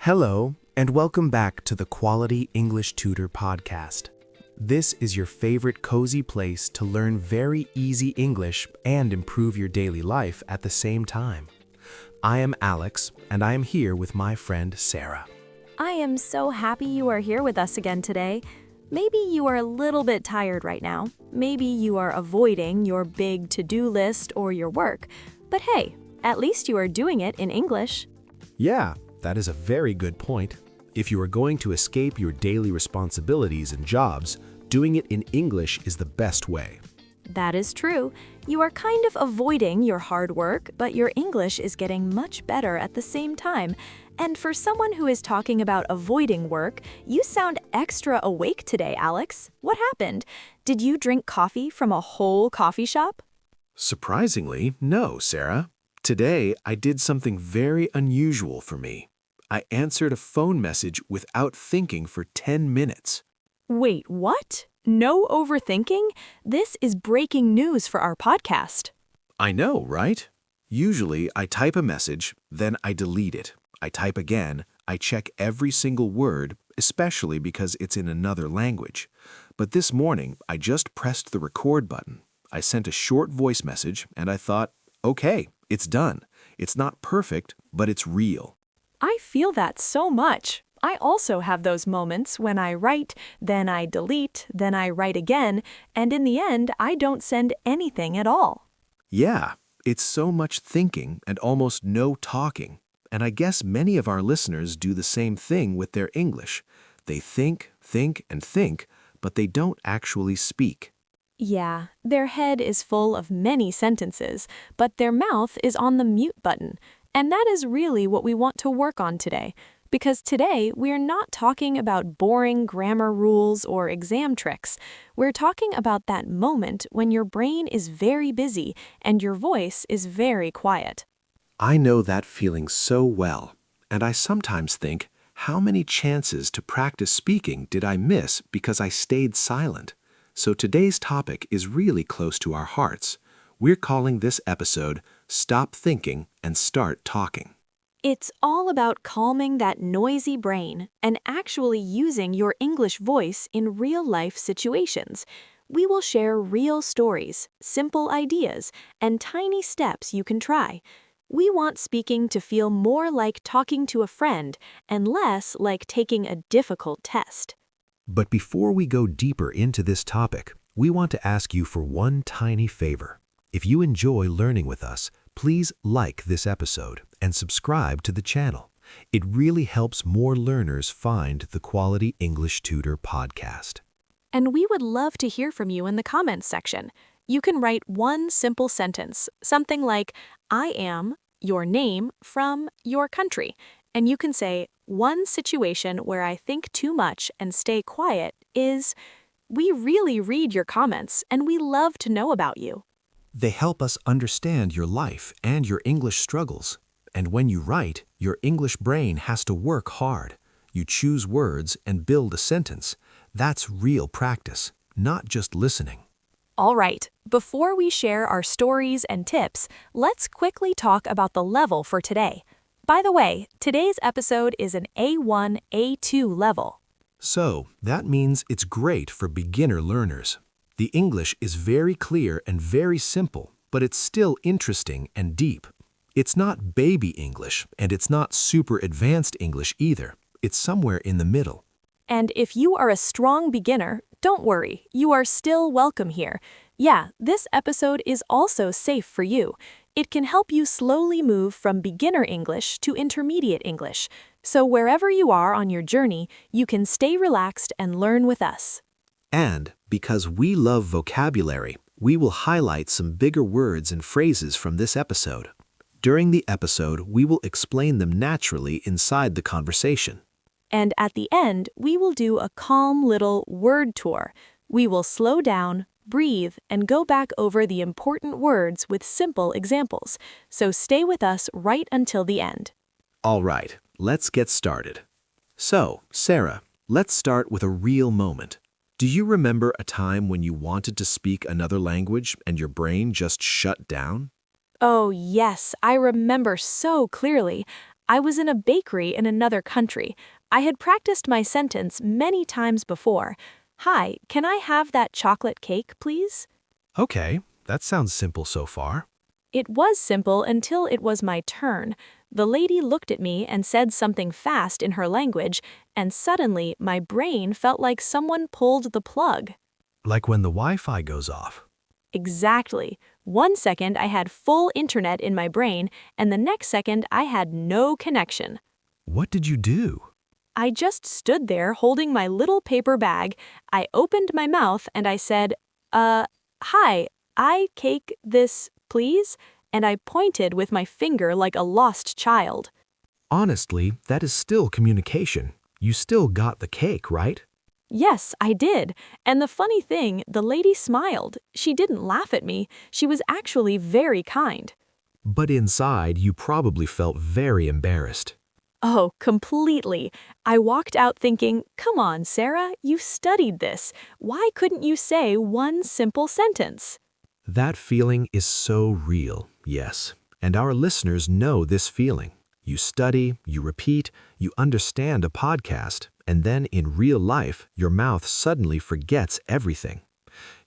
Hello, and welcome back to the Quality English Tutor Podcast. This is your favorite cozy place to learn very easy English and improve your daily life at the same time. I am Alex, and I am here with my friend Sara. I am so happy you are here with us again today. Maybe you are a little bit tired right now. Maybe you are avoiding your big to-do list or your work. But hey, at least you are doing it in English. Yeah, that is a very good point. If you are going to escape your daily responsibilities and jobs, doing it in English is the best way. That is true. You are kind of avoiding your hard work, but your English is getting much better at the same time. And for someone who is talking about avoiding work, you sound extra awake today, Alex. What happened? Did you drink coffee from a whole coffee shop? Surprisingly, no, Sara. Today, I did something very unusual for me. I answered a phone message without thinking for 10 minutes. Wait, what? No overthinking? This is breaking news for our podcast. I know, right? Usually, I type a message, then I delete it. I type again, I check every single word, especially because it's in another language. But this morning, I just pressed the record button. I sent a short voice message, and I thought, okay, it's done. It's not perfect, but it's real. I feel that so much. I also have those moments when I write, then I delete, then I write again, and in the end, I don't send anything at all. Yeah, it's so much thinking and almost no talking. And I guess many of our listeners do the same thing with their English. They think, and think, but they don't actually speak. Yeah, their head is full of many sentences, but their mouth is on the mute button. And that is really what we want to work on today. Because today, we're not talking about boring grammar rules or exam tricks. We're talking about that moment when your brain is very busy and your voice is very quiet. I know that feeling so well, and I sometimes think, how many chances to practice speaking did I miss because I stayed silent? So today's topic is really close to our hearts. We're calling this episode, Stop Thinking and Start Talking. It's all about calming that noisy brain and actually using your English voice in real-life situations. We will share real stories, simple ideas, and tiny steps you can try. We want speaking to feel more like talking to a friend and less like taking a difficult test. But before we go deeper into this topic, we want to ask you for one tiny favor. If you enjoy learning with us, please like this episode and subscribe to the channel. It really helps more learners find the Quality English Tutor Podcast. And we would love to hear from you in the comments section. You can write one simple sentence, something like, I am your name from your country. And you can say, one situation where I think too much and stay quiet is, we really read your comments and we love to know about you. They help us understand your life and your English struggles. And when you write, your English brain has to work hard. You choose words and build a sentence. That's real practice, not just listening. All right, before we share our stories and tips, let's quickly talk about the level for today. By the way, today's episode is an A1, A2 level. So, that means it's great for beginner learners. The English is very clear and very simple, but it's still interesting and deep. It's not baby English, and it's not super advanced English either. It's somewhere in the middle. And if you are a strong beginner, don't worry, you are still welcome here. Yeah, this episode is also safe for you. It can help you slowly move from beginner English to intermediate English. So wherever you are on your journey, you can stay relaxed and learn with us. And because we love vocabulary, we will highlight some bigger words and phrases from this episode. During the episode, we will explain them naturally inside the conversation. And at the end, we will do a calm little word tour. We will slow down, breathe, and go back over the important words with simple examples. So stay with us right until the end. All right, let's get started. So, Sara, let's start with a real moment. Do you remember a time when you wanted to speak another language and your brain just shut down? Oh, yes, I remember so clearly. I was in a bakery in another country. I had practiced my sentence many times before. Hi, can I have that chocolate cake, please? Okay, that sounds simple so far. It was simple until it was my turn. The lady looked at me and said something fast in her language, and suddenly my brain felt like someone pulled the plug. Like when the Wi-Fi goes off. Exactly. 1 second I had full internet in my brain, and the next second I had no connection. What did you do? I just stood there holding my little paper bag. I opened my mouth and I said, hi, I cake this, please? And I pointed with my finger like a lost child. Honestly, that is still communication. You still got the cake, right? Yes, I did. And the funny thing, the lady smiled. She didn't laugh at me. She was actually very kind. But inside, you probably felt very embarrassed. Oh, completely. I walked out thinking, come on, Sarah, you studied this. Why couldn't you say one simple sentence? That feeling is so real, yes. And our listeners know this feeling. You study, you repeat, you understand a podcast, and then in real life, your mouth suddenly forgets everything.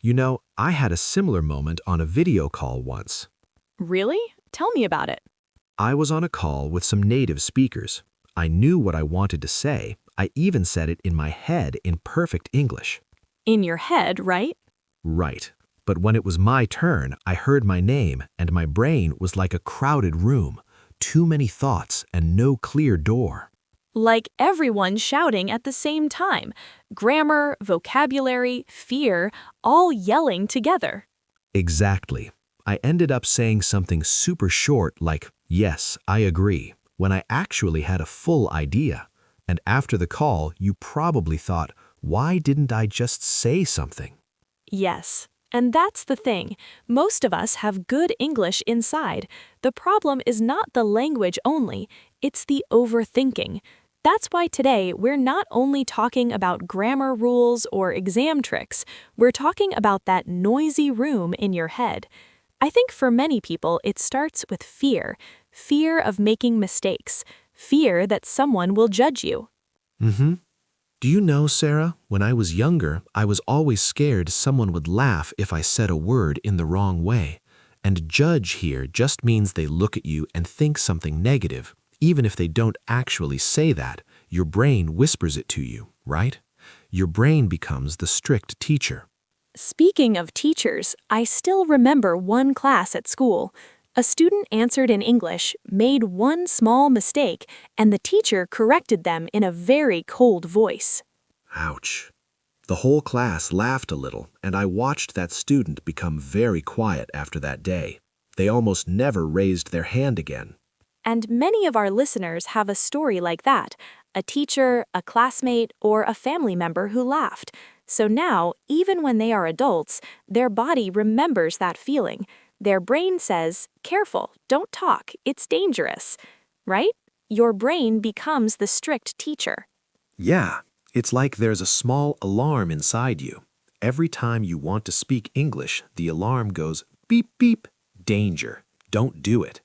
You know, I had a similar moment on a video call once. Really? Tell me about it. I was on a call with some native speakers. I knew what I wanted to say. I even said it in my head in perfect English. In your head, right? Right. But when it was my turn, I heard my name, and my brain was like a crowded room. Too many thoughts and no clear door. Like everyone shouting at the same time. Grammar, vocabulary, fear, all yelling together. Exactly. I ended up saying something super short like, yes, I agree, when I actually had a full idea. And after the call, you probably thought, why didn't I just say something? Yes. And that's the thing. Most of us have good English inside. The problem is not the language only, it's the overthinking. That's why today we're not only talking about grammar rules or exam tricks, we're talking about that noisy room in your head. I think for many people it starts with fear. Fear of making mistakes. Fear that someone will judge you. Do you know, Sarah, when I was younger, I was always scared someone would laugh if I said a word in the wrong way. And judge here just means they look at you and think something negative. Even if they don't actually say that, your brain whispers it to you, right? Your brain becomes the strict teacher. Speaking of teachers, I still remember one class at school. A student answered in English, made one small mistake, and the teacher corrected them in a very cold voice. Ouch. The whole class laughed a little, and I watched that student become very quiet after that day. They almost never raised their hand again. And many of our listeners have a story like that, a teacher, a classmate, or a family member who laughed. So now, even when they are adults, their body remembers that feeling. Their brain says, careful, don't talk, it's dangerous. Right? Your brain becomes the strict teacher. Yeah, it's like there's a small alarm inside you. Every time you want to speak English, the alarm goes beep, beep, danger, don't do it.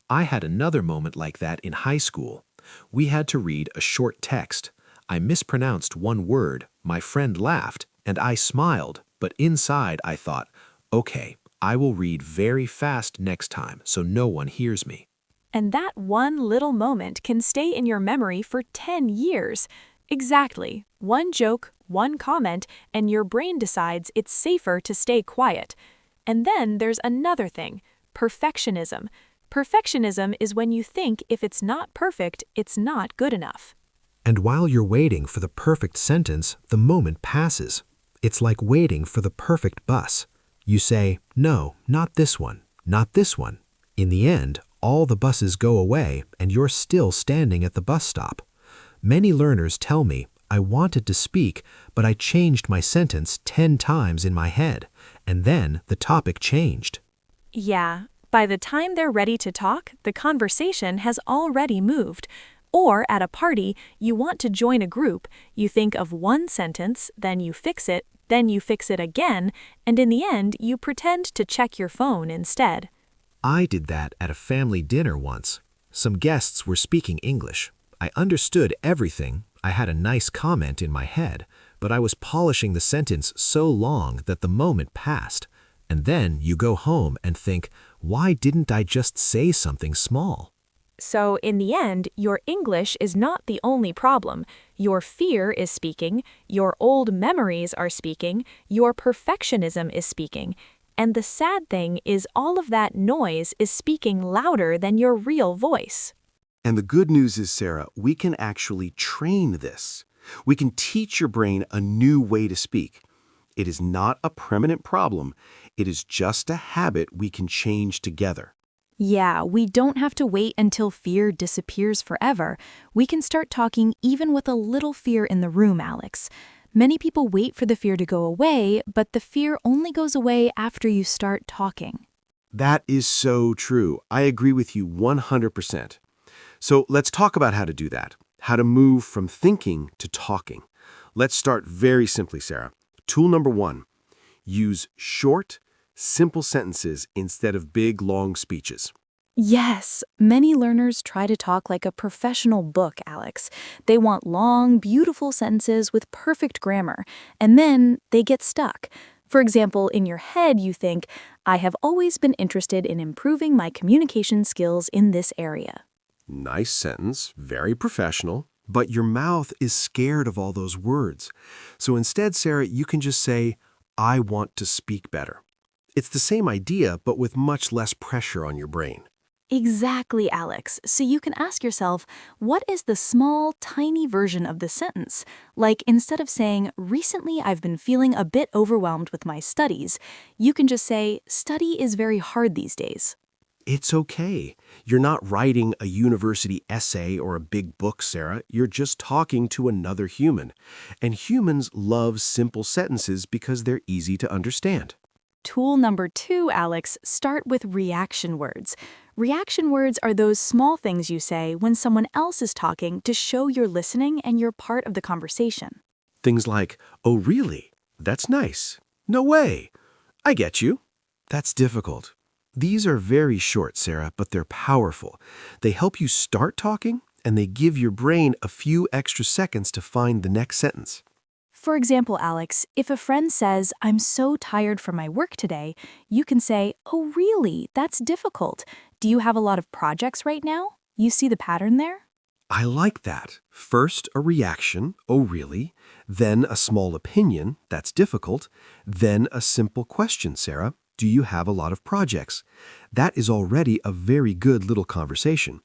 I had another moment like that in high school. We had to read a short text. I mispronounced one word, my friend laughed, and I smiled, but inside I thought, okay, I will read very fast next time so no one hears me. And that one little moment can stay in your memory for 10 years. Exactly. One joke, one comment, and your brain decides it's safer to stay quiet. And then there's another thing, perfectionism. Perfectionism is when you think if it's not perfect, it's not good enough. And while you're waiting for the perfect sentence, the moment passes. It's like waiting for the perfect bus. You say, no, not this one, not this one. In the end, all the buses go away and you're still standing at the bus stop. Many learners tell me, I wanted to speak, but I changed my sentence 10 times in my head, and then the topic changed. Yeah, by the time they're ready to talk, the conversation has already moved. Or at a party, you want to join a group, you think of one sentence, then you fix it again, and in the end, you pretend to check your phone instead. I did that at a family dinner once. Some guests were speaking English. I understood everything. I had a nice comment in my head, but I was polishing the sentence so long that the moment passed. And then you go home and think, why didn't I just say something small? So, in the end, your English is not the only problem. Your fear is speaking, your old memories are speaking, your perfectionism is speaking. And the sad thing is all of that noise is speaking louder than your real voice. And the good news is, Sarah, we can actually train this. We can teach your brain a new way to speak. It is not a permanent problem. It is just a habit we can change together. Yeah, we don't have to wait until fear disappears forever. We can start talking even with a little fear in the room, Alex. Many people wait for the fear to go away, but the fear only goes away after you start talking. That is so true. I agree with you 100%. So let's talk about how to do that, how to move from thinking to talking. Let's start very simply, Sarah. Tool number 1, use short, simple sentences instead of big, long speeches. Yes, many learners try to talk like a professional book, Alex. They want long, beautiful sentences with perfect grammar, and then they get stuck. For example, in your head you think, I have always been interested in improving my communication skills in this area. Nice sentence, very professional, but your mouth is scared of all those words. So instead, Sarah, you can just say, I want to speak better. It's the same idea, but with much less pressure on your brain. Exactly, Alex. So you can ask yourself, what is the small, tiny version of the sentence? Like instead of saying, recently I've been feeling a bit overwhelmed with my studies, you can just say, study is very hard these days. It's okay. You're not writing a university essay or a big book, Sarah. You're just talking to another human. And humans love simple sentences because they're easy to understand. Tool number 2, Alex, start with reaction words. Reaction words are those small things you say when someone else is talking to show you're listening and you're part of the conversation. Things like, oh, really? That's nice. No way. I get you. That's difficult. These are very short, Sarah, but they're powerful. They help you start talking, and they give your brain a few extra seconds to find the next sentence. For example, Alex, if a friend says, I'm so tired from my work today, you can say, oh, really? That's difficult. Do you have a lot of projects right now? You see the pattern there? I like that. First, a reaction, oh, really? Then a small opinion, that's difficult. Then a simple question, Sarah. Do you have a lot of projects? That is already a very good little conversation.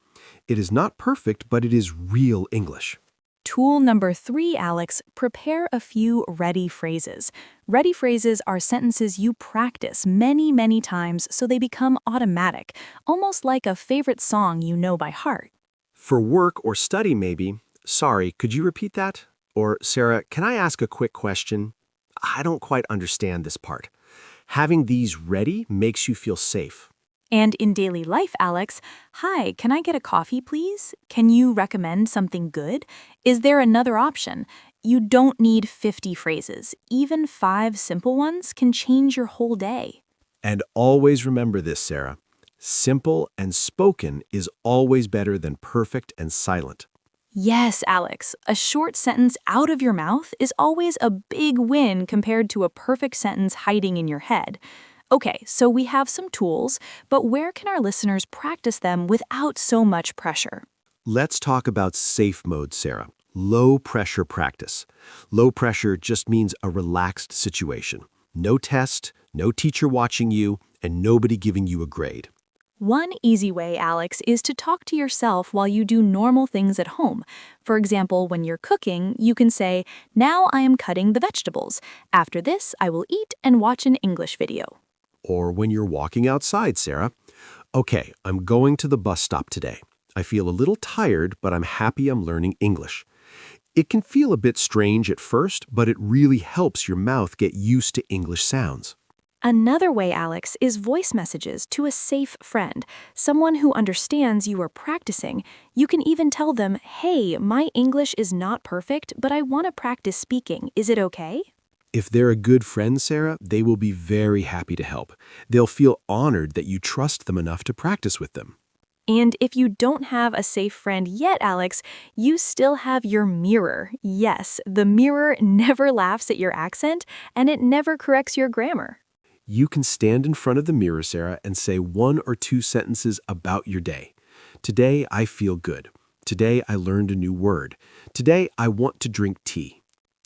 It is not perfect, but it is real English. Tool number 3, Alex, prepare a few ready phrases. Ready phrases are sentences you practice many, many times so they become automatic, almost like a favorite song you know by heart. For work or study, maybe. Sorry, could you repeat that? Or, Sarah, can I ask a quick question? I don't quite understand this part. Having these ready makes you feel safe. And in daily life, Alex, hi, can I get a coffee, please? Can you recommend something good? Is there another option? You don't need 50 phrases. Even 5 simple ones can change your whole day. And always remember this, Sarah. Simple and spoken is always better than perfect and silent. Yes, Alex, a short sentence out of your mouth is always a big win compared to a perfect sentence hiding in your head. Okay, so we have some tools, but where can our listeners practice them without so much pressure? Let's talk about safe mode, Sarah. Low pressure practice. Low pressure just means a relaxed situation. No test, no teacher watching you, and nobody giving you a grade. One easy way, Alex, is to talk to yourself while you do normal things at home. For example, when you're cooking, you can say, now I am cutting the vegetables. After this, I will eat and watch an English video. Or when you're walking outside, Sarah. Okay, I'm going to the bus stop today. I feel a little tired, but I'm happy I'm learning English. It can feel a bit strange at first, but it really helps your mouth get used to English sounds. Another way, Alex, is voice messages to a safe friend, someone who understands you are practicing. You can even tell them, hey, my English is not perfect, but I want to practice speaking. Is it okay? If they're a good friend, Sarah, they will be very happy to help. They'll feel honored that you trust them enough to practice with them. And if you don't have a safe friend yet, Alex, you still have your mirror. Yes, the mirror never laughs at your accent, and it never corrects your grammar. You can stand in front of the mirror, Sarah, and say 1 or 2 sentences about your day. Today, I feel good. Today, I learned a new word. Today, I want to drink tea.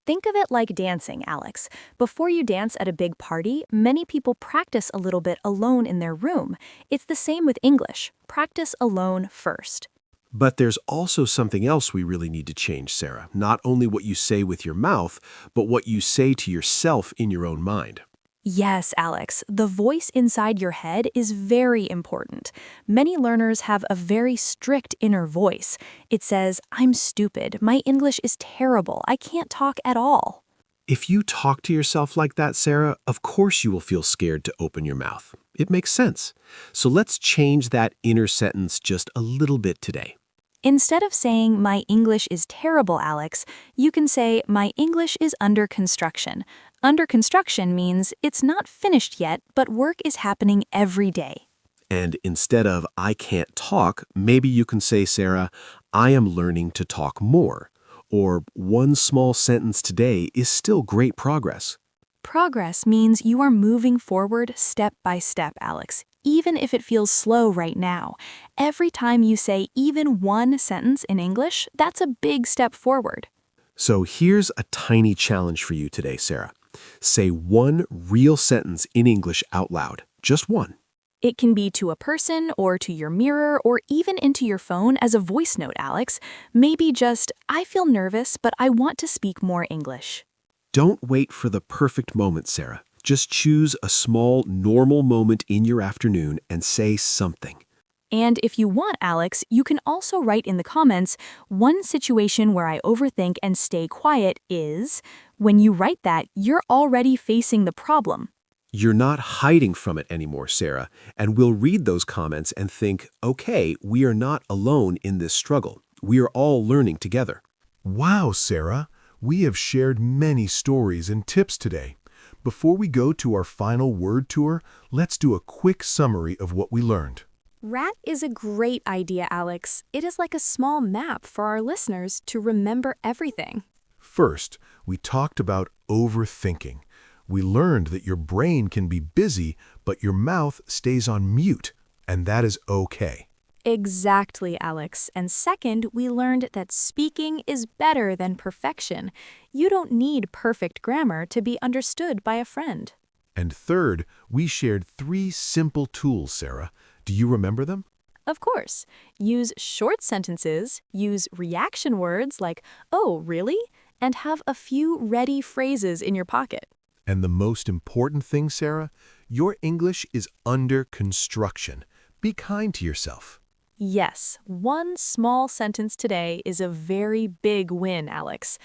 Think of it like dancing, Alex. Before you dance at a big party, many people practice a little bit alone in their room. It's the same with English. Practice alone first. But there's also something else we really need to change, Sarah. Not only what you say with your mouth, but what you say to yourself in your own mind. Yes, Alex, the voice inside your head is very important. Many learners have a very strict inner voice. It says, "I'm stupid, my English is terrible, I can't talk at all." If you talk to yourself like that, Sarah, of course you will feel scared to open your mouth. It makes sense. So let's change that inner sentence just a little bit today. Instead of saying, "My English is terrible, Alex," you can say, "My English is under construction." Under construction means it's not finished yet, but work is happening every day. And instead of "I can't talk," maybe you can say, Sarah, "I am learning to talk more." Or "One small sentence today is still great progress." Progress means you are moving forward step by step, Alex, even if it feels slow right now. Every time you say even one sentence in English, that's a big step forward. So here's a tiny challenge for you today, Sarah. Say one real sentence in English out loud. Just one. It can be to a person or to your mirror or even into your phone as a voice note, Alex. Maybe just, "I feel nervous, but I want to speak more English." Don't wait for the perfect moment, Sarah. Just choose a small, normal moment in your afternoon and say something. And if you want, Alex, you can also write in the comments, "One situation where I overthink and stay quiet is..." When you write that, you're already facing the problem. You're not hiding from it anymore, Sarah, and we'll read those comments and think, okay, we are not alone in this struggle. We are all learning together. Wow, Sarah, we have shared many stories and tips today. Before we go to our final word tour, let's do a quick summary of what we learned. RAT is a great idea, Alex. It is like a small map for our listeners to remember everything. First, we talked about overthinking. We learned that your brain can be busy, but your mouth stays on mute, and that is okay. Exactly, Alex. And second, we learned that speaking is better than perfection. You don't need perfect grammar to be understood by a friend. And third, we shared 3 simple tools, Sarah. Do you remember them? Of course. Use short sentences, use reaction words like, "Oh, really?" and have a few ready phrases in your pocket. And the most important thing, Sarah, your English is under construction. Be kind to yourself. Yes, one small sentence today is a very big win, Alex.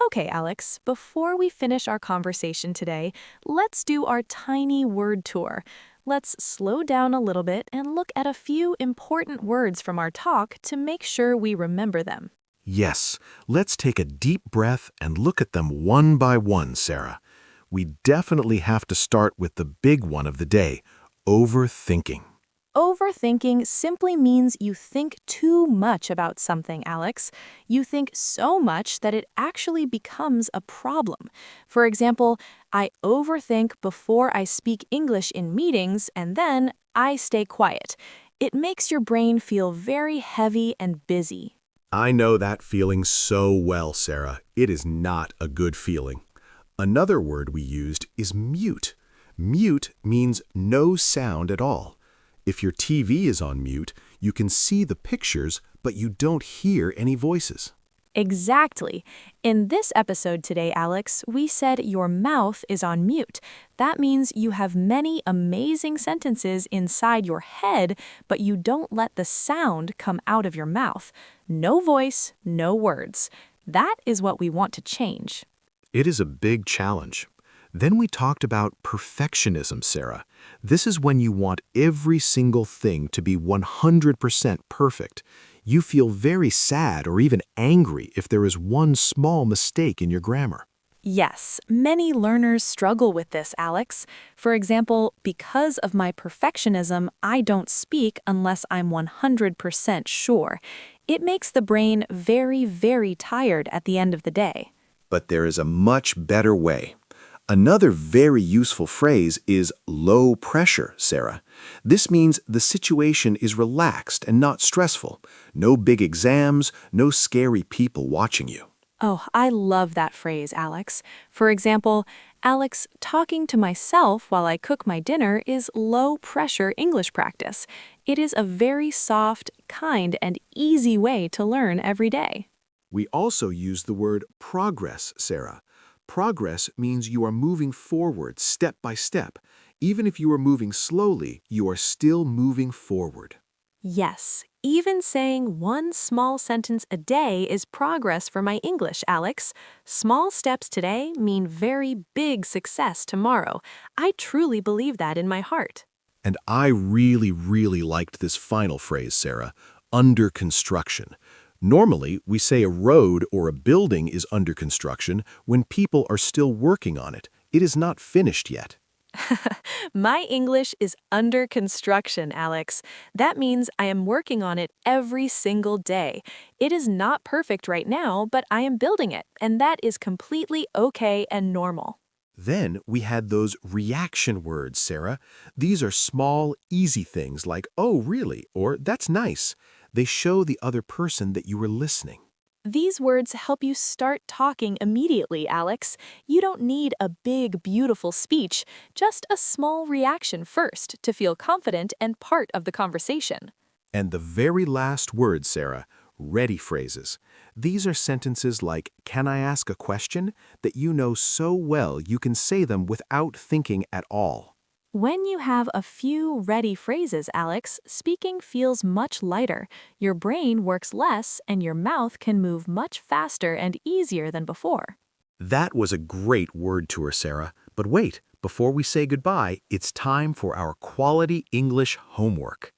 Okay, Alex, before we finish our conversation today, let's do our tiny word tour. Let's slow down a little bit and look at a few important words from our talk to make sure we remember them. Yes, let's take a deep breath and look at them one by one, Sarah. We definitely have to start with the big one of the day, overthinking. Overthinking simply means you think too much about something, Alex. You think so much that it actually becomes a problem. For example, I overthink before I speak English in meetings, and then I stay quiet. It makes your brain feel very heavy and busy. I know that feeling so well, Sarah. It is not a good feeling. Another word we used is mute. Mute means no sound at all. If your TV is on mute, you can see the pictures, but you don't hear any voices. Exactly. In this episode today, Alex, we said your mouth is on mute. That means you have many amazing sentences inside your head, but you don't let the sound come out of your mouth. No voice, no words. That is what we want to change. It is a big challenge. Then we talked about perfectionism, Sarah. This is when you want every single thing to be 100% perfect. You feel very sad or even angry if there is one small mistake in your grammar. Yes, many learners struggle with this, Alex. For example, because of my perfectionism, I don't speak unless I'm 100% sure. It makes the brain very, very tired at the end of the day. But there is a much better way. Another very useful phrase is low pressure, Sarah. This means the situation is relaxed and not stressful. No big exams, no scary people watching you. Oh, I love that phrase, Alex. For example, Alex, talking to myself while I cook my dinner is low-pressure English practice. It is a very soft, kind, and easy way to learn every day. We also use the word progress, Sarah. Progress means you are moving forward step by step. Even if you are moving slowly, you are still moving forward. Yes, even saying one small sentence a day is progress for my English, Alex. Small steps today mean very big success tomorrow. I truly believe that in my heart. And I really, really liked this final phrase, Sarah, under construction. Normally, we say a road or a building is under construction when people are still working on it. It is not finished yet. My English is under construction, Alex. That means I am working on it every single day. It is not perfect right now, but I am building it, and that is completely okay and normal. Then we had those reaction words, Sarah. These are small, easy things like, oh, really, or that's nice. They show the other person that you were listening. These words help you start talking immediately, Alex. You don't need a big, beautiful speech, just a small reaction first to feel confident and part of the conversation. And the very last word, Sarah, ready phrases. These are sentences like, can I ask a question? That you know so well you can say them without thinking at all. When you have a few ready phrases, Alex, speaking feels much lighter. Your brain works less and your mouth can move much faster and easier than before. That was a great word tour, Sarah. But wait, before we say goodbye, it's time for our Quality English homework.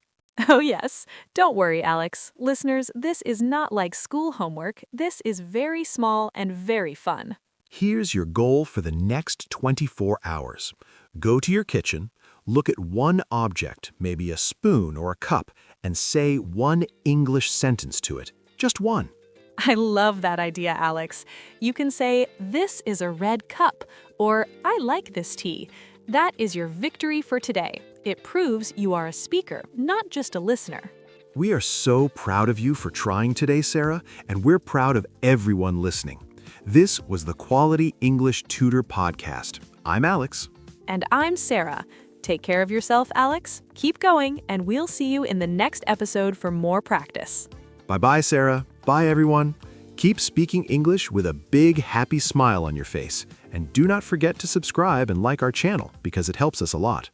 Oh, yes. Don't worry, Alex. Listeners, this is not like school homework. This is very small and very fun. Here's your goal for the next 24 hours. Go to your kitchen, look at one object, maybe a spoon or a cup, and say one English sentence to it. Just one. I love that idea, Alex. You can say, this is a red cup, or I like this tea. That is your victory for today. It proves you are a speaker, not just a listener. We are so proud of you for trying today, Sarah, and we're proud of everyone listening. This was the Quality English Tutor Podcast. I'm Alex. And I'm Sara. Take care of yourself, Alex. Keep going, and we'll see you in the next episode for more practice. Bye-bye, Sarah. Bye, everyone. Keep speaking English with a big, happy smile on your face. And do not forget to subscribe and like our channel because it helps us a lot.